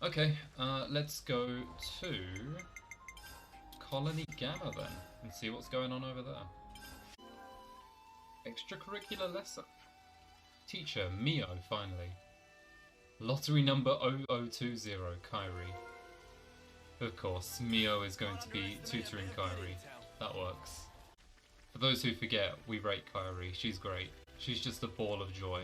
Okay, let's go to Colony Gamma then, and see what's going on over there. Extracurricular lesson. Teacher, Mio, finally. Lottery number 0020, Kyrie. Of course, Mio is going to be tutoring Kyrie. That works. For those who forget, we rate Kyrie. She's great. She's just a ball of joy.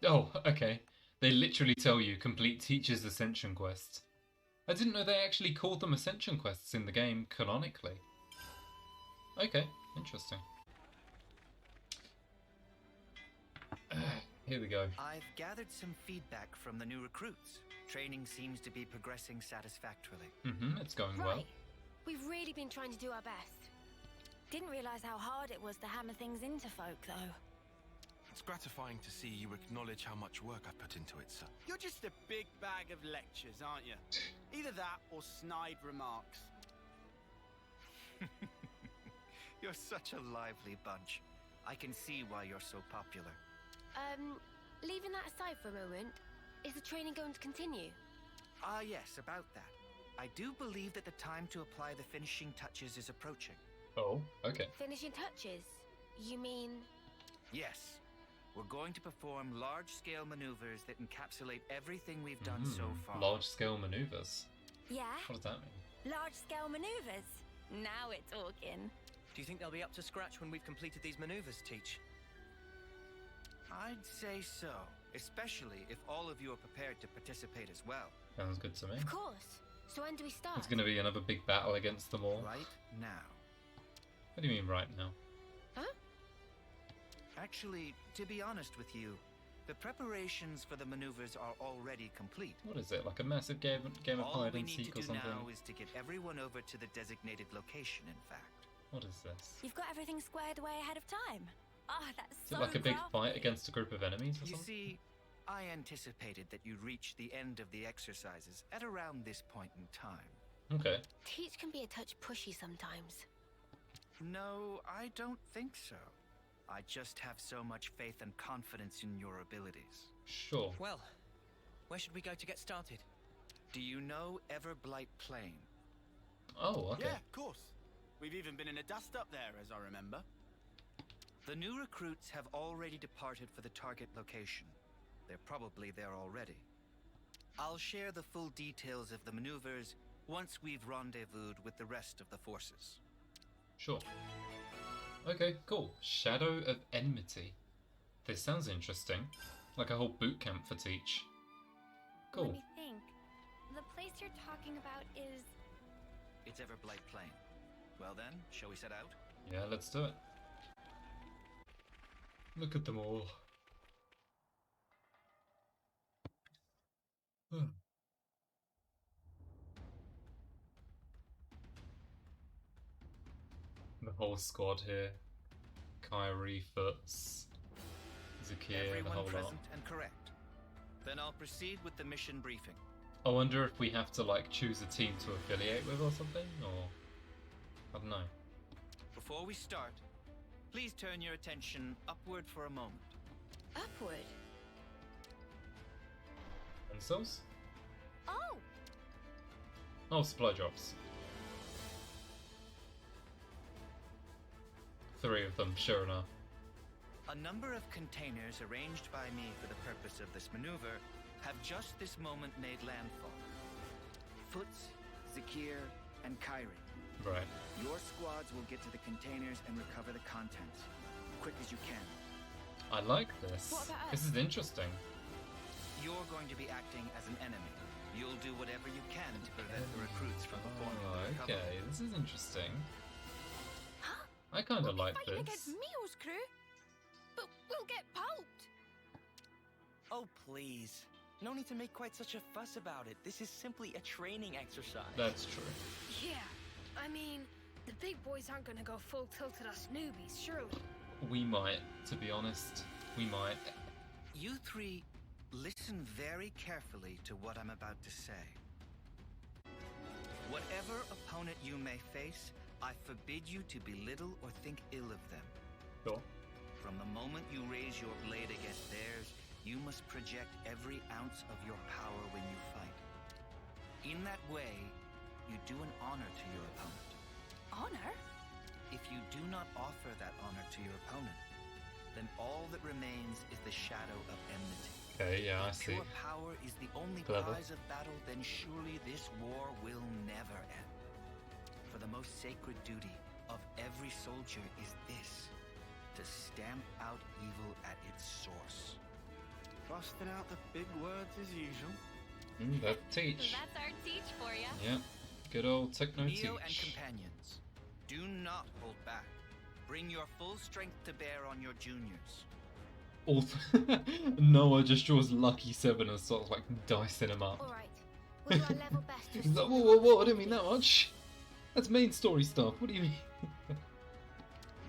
Oh, okay. They literally tell you complete Teacher's Ascension quests. I didn't know they actually called them Ascension quests in the game canonically. Okay, interesting. Here we go. I've gathered some feedback from the new recruits. Training seems to be progressing satisfactorily. It's going well. Right. We've really been trying to do our best. Didn't realize how hard it was to hammer things into folk, though. It's gratifying to see you acknowledge how much work I've put into it, sir. You're just a big bag of lectures, aren't you? Either that or snide remarks. You're such a lively bunch. I can see why you're so popular. Leaving that aside for a moment, is the training going to continue? Ah, yes, about that. I do believe that the time to apply the finishing touches is approaching. Oh, okay. Finishing touches? You mean... Yes. We're going to perform large-scale maneuvers that encapsulate everything we've done so far. Large-scale maneuvers? Yeah? What does that mean? Large-scale maneuvers? Now we're talking. Do you think they'll be up to scratch when we've completed these maneuvers, Teach? I'd say so, especially if all of you are prepared to participate as well. Sounds good to me. Of course. So when do we start? It's going to be another big battle against them all. Right now. What do you mean right now? Huh? Actually, to be honest with you, the preparations for the maneuvers are already complete. What is it, like a massive game of All hide we and need to seek or do something? now is to get everyone over to the designated location, in fact. What is this? You've got everything squared away ahead of time. Oh, that's Is so it like a big crafty. fight against a group of enemies or You something? see, I anticipated that you'd reach the end of the exercises at around this point in time. Okay. Teach can be a touch pushy sometimes. No, I don't think so. I just have so much faith and confidence in your abilities. Sure. Well, where should we go to get started? Do you know Everblight Plain? Oh, okay. Yeah, of course. We've even been in a dust up there, as I remember. The new recruits have already departed for the target location. They're probably there already. I'll share the full details of the maneuvers once we've rendezvoused with the rest of the forces. Sure. Okay, cool. Shadow of Enmity. This sounds interesting. Like a whole boot camp for Teach. Let Cool. me think. The place you're talking about is... It's Everblight Plain. Well then, shall we set out? Yeah, let's do it. Look at them all. The whole squad here. Kyrie, Foots, Zakir, the Everyone whole lot. present and correct. Then I'll proceed with the mission briefing. I wonder if we have to like choose a team to affiliate with or something, or I don't know. Before we start, please turn your attention upward for a moment. Upward. Pencils? Oh! Oh, supply drops. 3 of them, sure enough. A number of containers arranged by me for the purpose of this maneuver have just this moment made landfall. Foots, Zakir, and Kyrie. Right. Your squads will get to the containers and recover the contents. Quick as you can. I like this. What about us? This is interesting. You're going to be acting as an enemy. You'll do whatever you can to prevent the recruits from performing Oh, their recovery. okay, this is interesting. Huh? I kind We'll of be like fighting against this. Mio's crew? But we'll get pulped! Oh, please. No need to make quite such a fuss about it. This is simply a training exercise. That's true. Yeah, I mean, the big boys aren't gonna go full tilt at us newbies, surely. We might, to be honest. We might. You three, listen very carefully to what I'm about to say. Whatever opponent you may face, I forbid you to belittle or think ill of them. Sure. From the moment you raise your blade against theirs, you must project every ounce of your power when you fight. In that way, you do an honor to your opponent. Honor? If you do not offer that honor to your opponent, then all that remains is the shadow of enmity. Okay, yeah, I If see. pure power is the only Clever. prize of battle, then surely this war will never end. For the most sacred duty of every soldier is this: to stamp out evil at its source. Busting out the big words as usual. That teach. That's our teach for you. Yeah, good old techno Neo and teach. companions, do not hold back. Bring your full strength to bear on your juniors. Noah just draws Lucky 7 and starts like dicing him up. Alright, we'll do our level best to He's like, sort whoa, them whoa, out whoa, I didn't quickly. mean that much. That's main story stuff, what do you mean?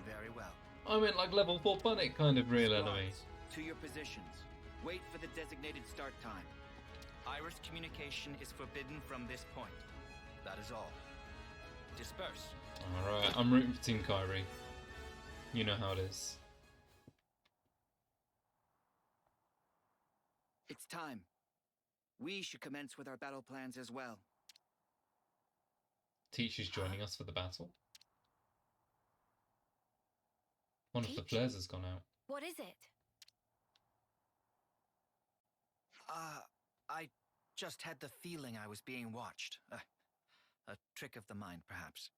Very well. I meant like level 4 panic kind of real enemy. Squads, to your positions. Wait for the designated start time. Iris communication is forbidden from this point. That is all. Disperse. Alright, I'm rooting for Team Kyrie. You know how it is. It's time. We should commence with our battle plans as well. Teach is joining us for the battle. One of the Teach? flares has gone out. What is it? I just had the feeling I was being watched. A trick of the mind, perhaps.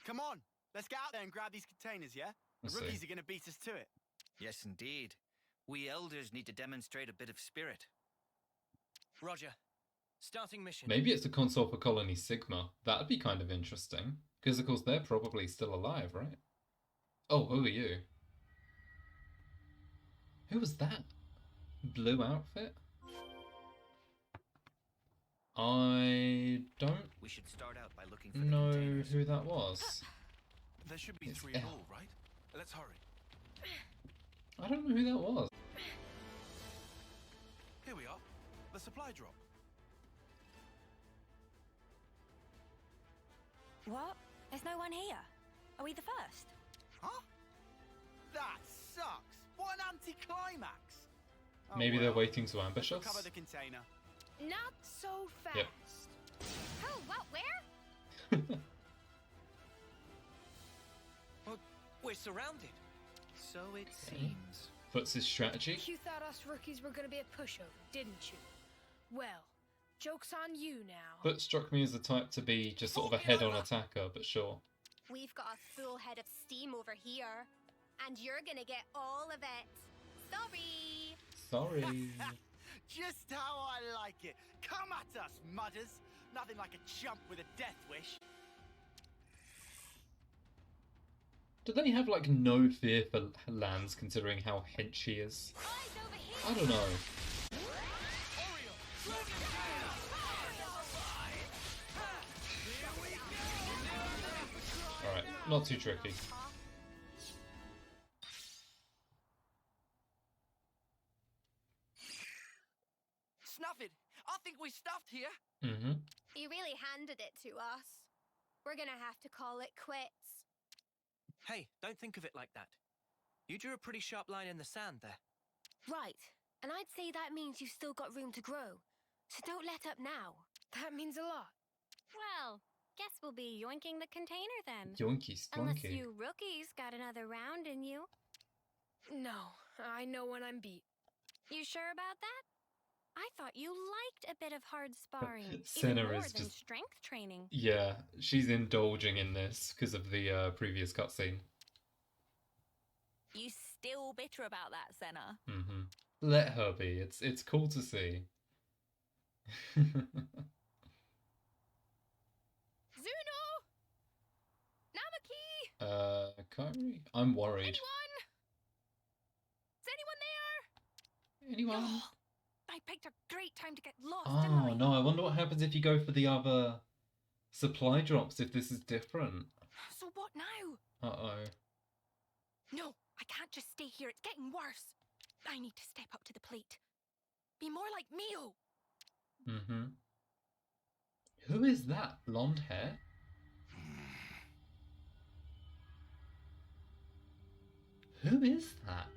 Come on, let's get out there and grab these containers, yeah? Let's The rookies see. are gonna beat us to it. Yes, indeed. We elders need to demonstrate a bit of spirit. Roger. Starting mission. Maybe it's a console for Colony Sigma. That'd be kind of interesting. Because of course they're probably still alive, right? Oh, who are you? Who was that? Blue outfit? I don't We should start out by looking for the know containers. who that was. There should be It's 3 in L. all, right? Let's hurry. I don't know who that was. Here we are. The supply drop. What? There's no one here. Are we the first? Huh? That sucks. What an anticlimax. Oh, Maybe they're well. waiting to Let's ambush us? recover the container. Not so fast. Yep. Oh, what? Where? We're surrounded. So it seems. Puts his strategy. You thought us rookies were gonna be a pushover, didn't you? Well, joke's on you now. But struck me as the type to be just sort of a head-on attacker, but sure. We've got a full head of steam over here, and you're gonna get all of it. Sorry. Sorry. Just how I like it. Come at us, mudders. Nothing like a chump with a death wish. Do they have like no fear for Lance considering how hench he is? Eyes over here. I don't know. Alright, not too tricky. Snuff it. I think we stuffed here. Mm-hmm. You really handed it to us. We're gonna have to call it quits. Hey, don't think of it like that. You drew a pretty sharp line in the sand there. Right. And I'd say that means you've still got room to grow. So don't let up now. That means a lot. Well, guess we'll be yoinking the container then. Yoinky Unless splunky. you rookies got another round in you. No, I know when I'm beat. You sure about that? I thought you liked a bit of hard sparring. Even Senna more is than just- strength training. Yeah, she's indulging in this because of the previous cutscene. You still bitter about that, Senna? Mm-hmm. Let her be. It's cool to see. Zuno! Namaki! Kyrie? I'm worried. Anyone? Is anyone there? Anyone? Oh, I picked a great time to get lost, Oh, didn't I? no, I wonder what happens if you go for the other supply drops, if this is different. So what now? Uh-oh. No, I can't just stay here. It's getting worse. I need to step up to the plate. Be more like Mio. Mm-hmm. Who is that? Blonde hair? Who is that?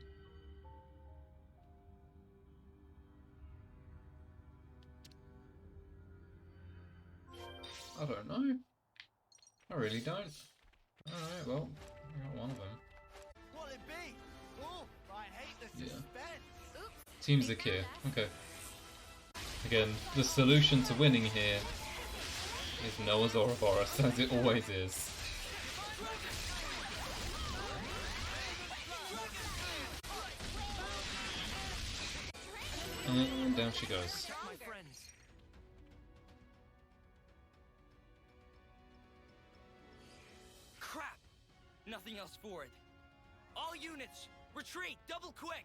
I don't know. I really don't. Alright, well, I got one of them. What'll it be? Oh, I hate the Yeah. suspense. Teams are here. Okay. Again, the solution to winning here is Noah's Ouroboros, as it always is. And down she goes. My friends. Crap! Nothing else for it. All units, retreat, double quick!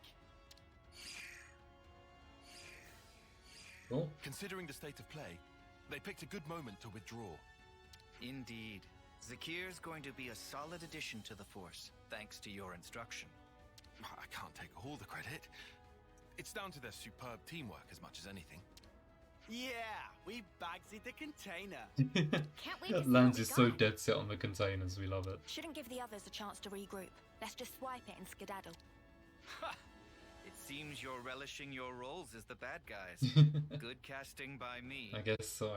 Cool. Considering the state of play, they picked a good moment to withdraw. Indeed. Zakir's going to be a solid addition to the Force, thanks to your instruction. I can't take all the credit. It's down to their superb teamwork as much as anything. Yeah, we bagsy the container. Can't wait to see Lance what we is so got. dead set on the containers, we love it. Shouldn't give the others a chance to regroup. Let's just swipe it and skedaddle. It seems you're relishing your roles as the bad guys. Good casting by me. I guess so.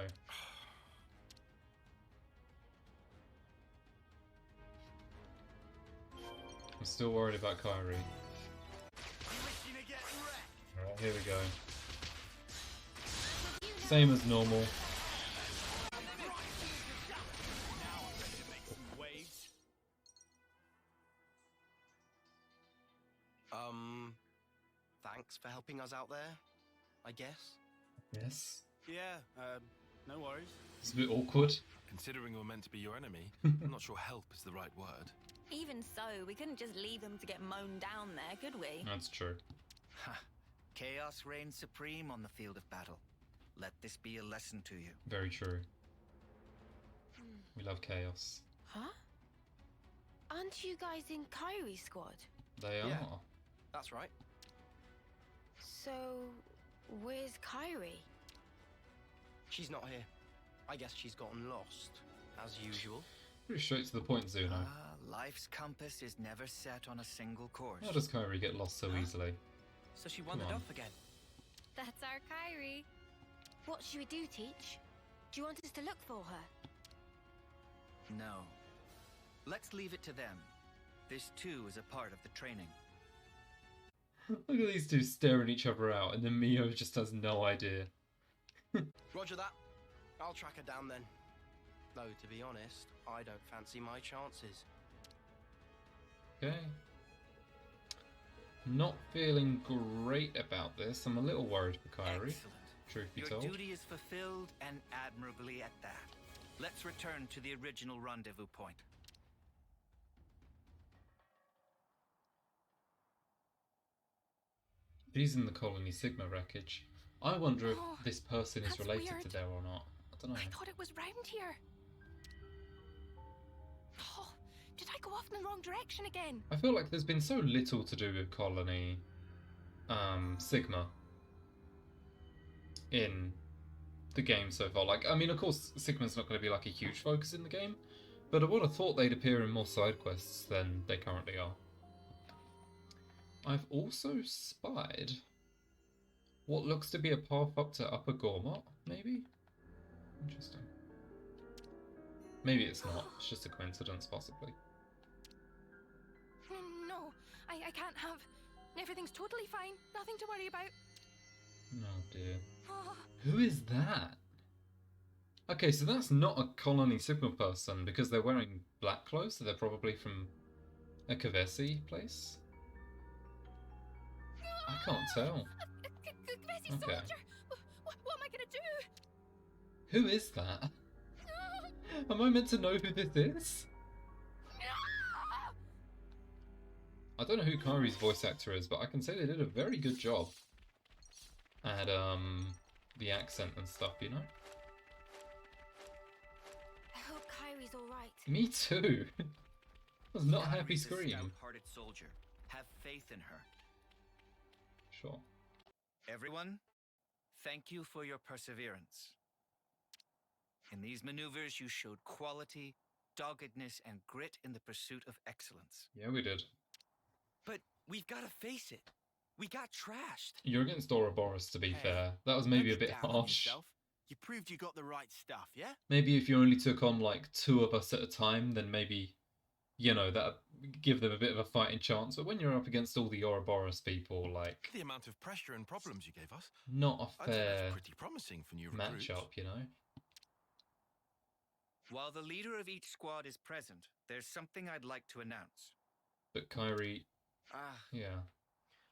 I'm still worried about Kyrie. Wishing to get wrecked. Alright, here we go. Same as normal. Now I'm ready to make some waves. Thanks for helping us out there, I guess. Yes. Yeah, no worries. It's a bit awkward. Considering we're meant to be your enemy, I'm not sure help is the right word. Even so, we couldn't just leave them to get mown down there, could we? That's true. Ha! Chaos reigns supreme on the field of battle. Let this be a lesson to you. Very true. We love chaos. Huh? Aren't you guys in Kyrie's squad? They Yeah. are. That's right. So, where's Kyrie? She's not here. I guess she's gotten lost, as usual. Pretty straight to the point, Zuno. Life's compass is never set on a single course. How does Kyrie get lost so easily? So she wandered Come on. off again. That's our Kyrie. What should we do, Teach? Do you want us to look for her? No. Let's leave it to them. This too is a part of the training. Look at these two staring each other out, and then Mio just has no idea. Roger that. I'll track her down then. Though, to be honest, I don't fancy my chances. Okay. Not feeling great about this. I'm a little worried for Kyrie, Excellent. truth be Your told. duty is fulfilled, and admirably at that. Let's return to the original rendezvous point. She's in the Colony Sigma wreckage. I wonder if Oh, this person is that's related to weird. there or not. I don't know. I thought it was round here. Oh, did I go off in the wrong direction again? I feel like there's been so little to do with Colony Sigma in the game so far. Like, I mean, of course, Sigma's not going to be like a huge focus in the game, but I would have thought they'd appear in more side quests than they currently are. I've also spied what looks to be a path up to Upper Gormott, maybe? Interesting. Maybe it's not, it's just a coincidence, possibly. No, I can't have. Everything's totally fine. Nothing to worry about. Oh dear. Oh, Who is that? Okay, so that's not a Colony Sigma person because they're wearing black clothes, so they're probably from a Kavesi place? I can't tell. Gracie Okay. soldier! What am I gonna do? Who is that? Am I meant to know who this is? I don't know who Kyrie's voice actor is, but I can say they did a very good job at the accent and stuff, you know? I hope Kyrie's alright. Me too. That was not a happy Kyrie's a scream. stout-hearted soldier. Have faith in her. Sure. Everyone, thank you for your perseverance. In these maneuvers, you showed quality, doggedness, and grit in the pursuit of excellence. Yeah, we did. But we've got to face it. We got trashed. You're against Ouroboros, to be Hey, fair. That was Don't maybe a get bit down on harsh. yourself. You proved you got the right stuff, yeah? Maybe if you only took on like 2 of us at a time, then maybe, you know, that give them a bit of a fighting chance. But when you're up against all the Ouroboros people, like, The amount of pressure and problems you gave us, not a I'd say fair that's pretty promising for new recruits. matchup, you know? While the leader of each squad is present, there's something I'd like to announce. But Kyrie, Ah, yeah.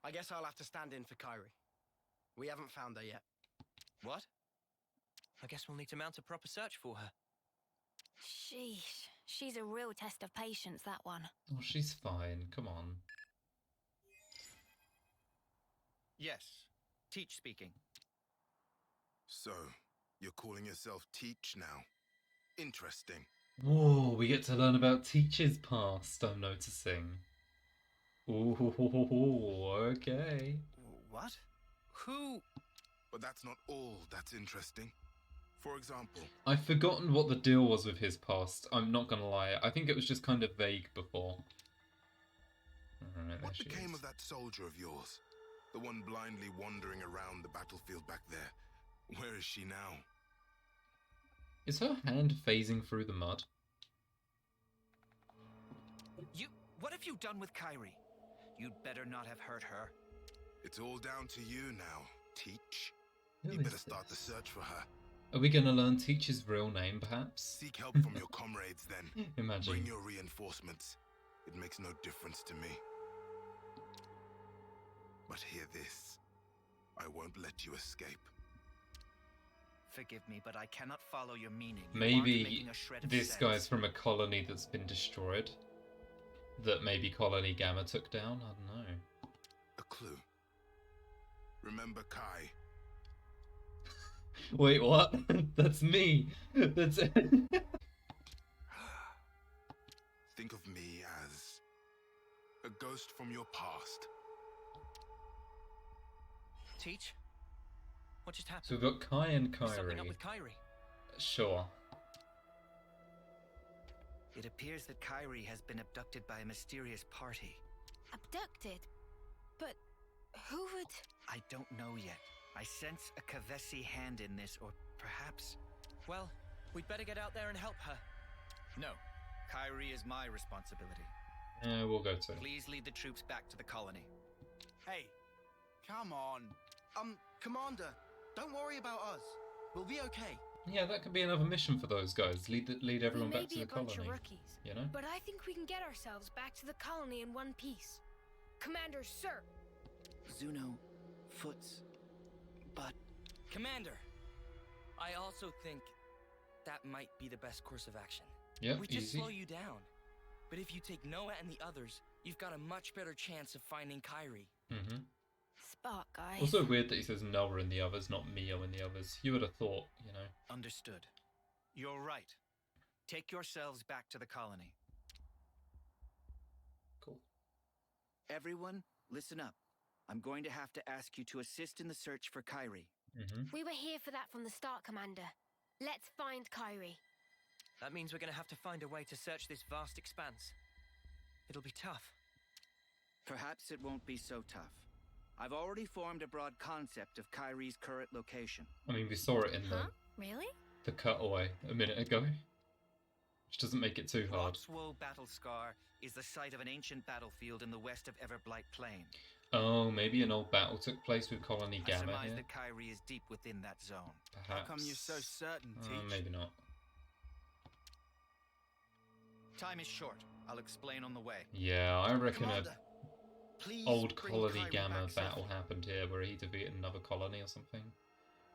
I guess I'll have to stand in for Kyrie. We haven't found her yet. What? I guess we'll need to mount a proper search for her. Sheesh. She's a real test of patience, that one. Oh, she's fine. Come on. Yes. Teach speaking. So, you're calling yourself Teach now? Interesting. Whoa, we get to learn about Teach's past, I'm noticing. Ooh, okay. What? Who? But that's not all that's interesting. For example, I've forgotten what the deal was with his past. I'm not gonna lie. I think it was just kind of vague before. Alright, there what she became is. of that soldier of yours? The one blindly wandering around the battlefield back there. Where is she now? Is her hand phasing through the mud? What have you done with Kyrie? You'd better not have hurt her. It's all down to you now, Teach. Who You is better start the this? search for her. Are we gonna learn Teach's real name, perhaps? Seek help from your comrades then. Imagine. Bring your reinforcements. It makes no difference to me. But hear this. I won't let you escape. Forgive me, but I cannot follow your meaning. You aren't Maybe making a shred of this sense. guy's from a colony that's been destroyed. That maybe Colony Gamma took down? I don't know. A clue. Remember Kai? Wait, what? That's me! That's it. Think of me as a ghost from your past. Teach? What just happened? So we've got Kai and Is something up Kyrie. with Kyrie? Sure. It appears that Kyrie has been abducted by a mysterious party. Abducted? But who would... I don't know yet. I sense a Kavesi hand in this, or perhaps... Well, we'd better get out there and help her. No. Kyrie is my responsibility. Yeah, we'll go to. Please lead the troops back to the colony. Hey, come on. Commander, don't worry about us. We'll be okay. Yeah, that could be another mission for those guys. Lead everyone we may back to be the a bunch colony. of rookies, You know? but I think we can get ourselves back to the colony in one piece. Commander, sir. Zuno, Foots, but... Commander! I also think that might be the best course of action. Yep, We just easy. slow you down. But if you take Noah and the others, you've got a much better chance of finding Kyrie. Mm-hmm. Spark, guys. Also weird that he says Noah in the others, not Mio in the others. You would have thought, you know. Understood. You're right. Take yourselves back to the colony. Cool. Everyone, listen up. I'm going to have to ask you to assist in the search for Kyrie. Mm-hmm. We were here for that from the start, Commander. Let's find Kyrie. That means we're gonna have to find a way to search this vast expanse. It'll be tough. Perhaps it won't be so tough. I've already formed a broad concept of Kyrie's current location. I mean, we saw it in Huh? Really? the cutaway a minute ago. Which doesn't make it too hard. Roxwoe Battle Scar is the site of an ancient battlefield in the west of Everblight Plain. Oh, maybe an old battle took place with Colony I Gamma surmise here. that Kyrie is deep within that zone. Perhaps. How come you're so certain, Teach? Maybe not. Time is short. I'll explain on the way. Yeah, I reckon Commander, a please old bring Colony Kyrie Gamma back battle safely. happened here where he defeated another colony or something.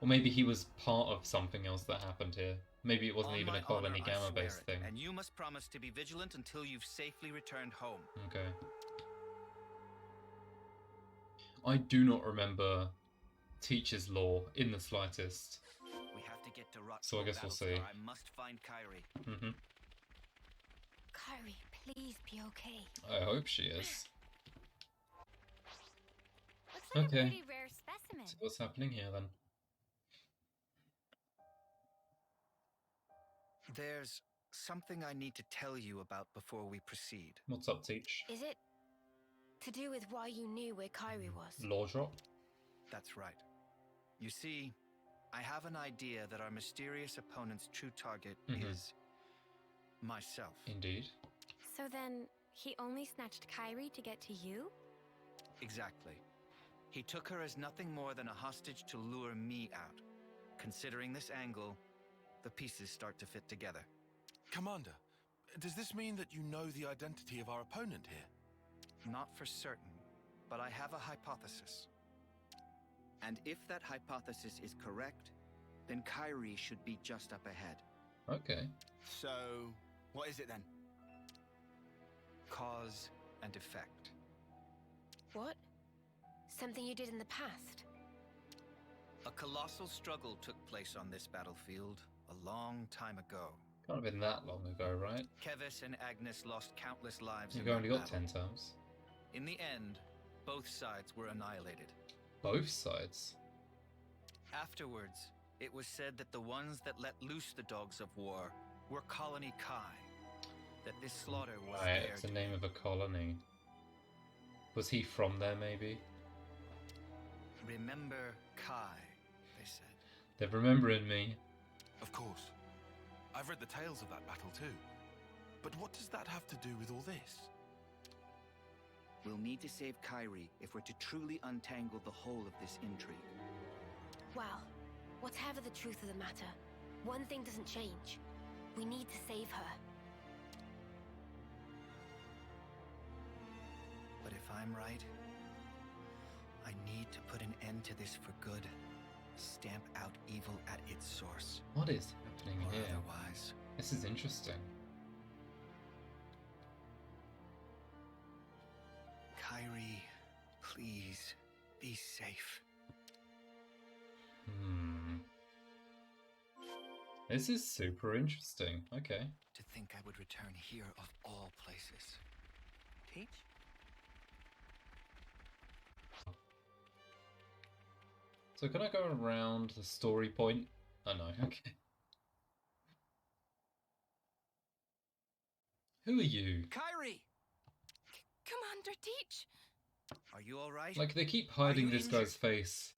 Or maybe he was part of something else that happened here. Maybe it wasn't On even my a Colony honor, I Gamma swear based it, thing. And you must promise to be vigilant until you've safely returned home. Okay. I do not remember Teacher's Law in the slightest. We have to get to Roxwoe So I guess we'll see. Battlestar. I must find Kyrie. Mm-hmm. Kyrie, please be okay. I hope she is. Looks like Okay. a pretty rare specimen. So what's happening here then? There's something I need to tell you about before we proceed. What's up, Teach? Is it to do with why you knew where Kyrie was? Law drop? That's right. You see, I have an idea that our mysterious opponent's true target is myself. Indeed. So then, he only snatched Kyrie to get to you? Exactly. He took her as nothing more than a hostage to lure me out. Considering this angle, the pieces start to fit together. Commander, does this mean that you know the identity of our opponent here? Not for certain, but I have a hypothesis. And if that hypothesis is correct, then Kyrie should be just up ahead. Okay. So, what is it then? Cause and effect. What? Something you did in the past? A colossal struggle took place on this battlefield a long time ago. Can't have been that long ago, right? Kevis and Agnes lost countless lives You've in that only got battle. 10 times. In the end, both sides were annihilated. Both sides? Afterwards, it was said that the ones that let loose the dogs of war were Colony Kai. That this slaughter was Right, their it's the doing. name of a colony. Was he from there, maybe? Remember Kai, they said. They're remembering me. Of course. I've read the tales of that battle too. But what does that have to do with all this? We'll need to save Kyrie if we're to truly untangle the whole of this intrigue. Well, whatever the truth of the matter, one thing doesn't change. We need to save her. But if I'm right, I need to put an end to this for good. Stamp out evil at its source. What is happening Or here? otherwise. This is interesting. Kyrie, please, be safe. This is super interesting. Okay. To think I would return here of all places. Teach? So can I go around the story point? Oh no, okay. Who are you? Kyrie! Commander Teach! Are you alright? Like, they keep hiding you this injured? guy's face.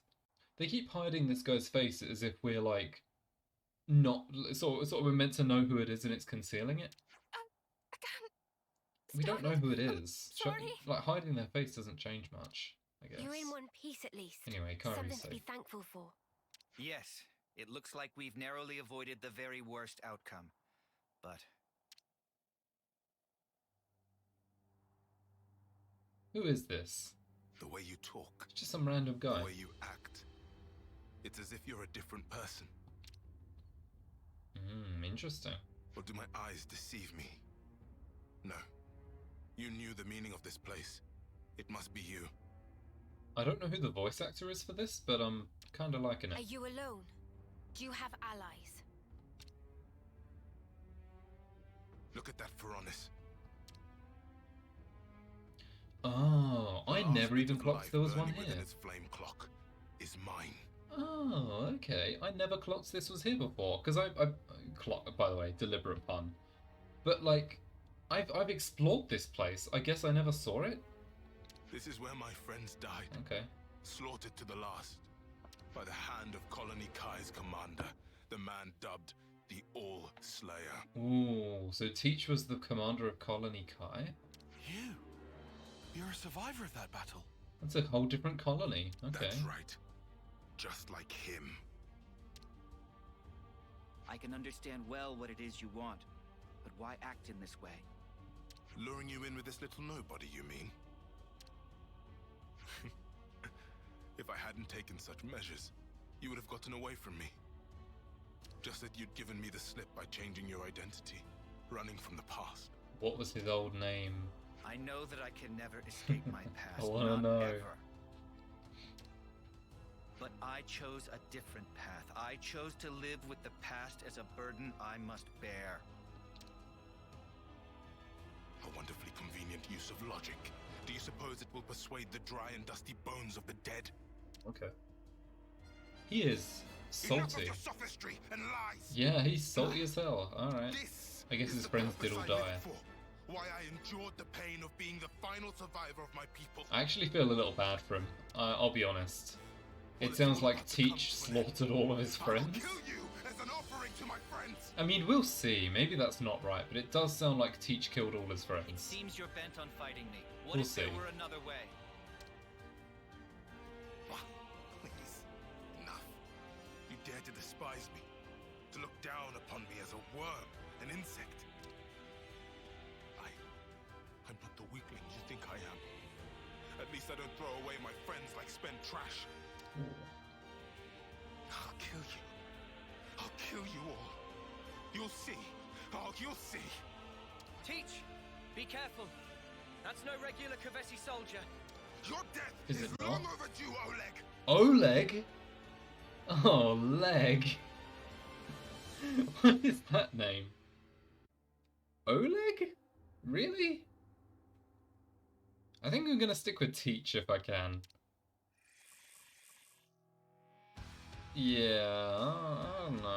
They keep hiding this guy's face as if we're, like, not... Sort of we're meant to know who it is and it's concealing it. I can't. We don't know stop who it I'm is. sorry. Like, hiding their face doesn't change much, I guess. You're in one piece at least. Anyway, Kyrie's Something to safe. be thankful for. Yes, it looks like we've narrowly avoided the very worst outcome. But Who is this? The way you talk, It's just some random guy. the way you act. It's as if you're a different person. Interesting. Or do my eyes deceive me? No. You knew the meaning of this place. It must be you. I don't know who the voice actor is for this, but I'm kind of liking Are it. you alone? Do you have allies? Look at that Pharaonis. Oh, I The last never bit even of clocked life there was one burning within here. its flame clock is mine. Oh, okay. I never clocked this was here before, because I clock. By the way, deliberate pun. But like, I've explored this place. I guess I never saw it. This is where my friends died, Okay. slaughtered to the last, by the hand of Colony Kai's commander, the man dubbed the All-Slayer. Ooh, so Teach was the commander of Colony Kai. You're a survivor of that battle. That's a whole different colony. Okay. That's right. Just like him. I can understand well what it is you want. But why act in this way? Luring you in with this little nobody, you mean? If I hadn't taken such measures, you would have gotten away from me. Just that you'd given me the slip by changing your identity, running from the past. What was his old name? I know that I can never escape my past. I wanna not know. ever. But I chose a different path. I chose to live with the past as a burden I must bear. A wonderfully convenient use of logic. Do you suppose it will persuade the dry and dusty bones of the dead? Okay. He is Enough of salty. your sophistry and lies! Yeah, he's salty as hell. Alright. This I guess is his the friends did purpose all I die. lived for. Why I endured the pain of being the final survivor of my people. I actually feel a little bad for him. I'll be honest. It sounds like Teach slaughtered all of his friends. I'll kill you as an offering to my friends. I mean, we'll see. Maybe that's not right, but it does sound like Teach killed all his It friends. seems you're bent on fighting me. What We'll if there see. were another way? Please, enough. You dare to despise me, to look down upon me as a worm, an insect. I'm not the weakling you think I am. At least I don't throw away my friends like spent trash. I'll kill you. I'll kill you all. You'll see. Oh, you'll see. Teach! Be careful. That's no regular Kavesi soldier. Your death Is it long not? overdue, Oleg. Oleg? Oh, Leg. What is that name? Oleg? Really? I think I'm gonna stick with Teach if I can. Yeah, I don't know.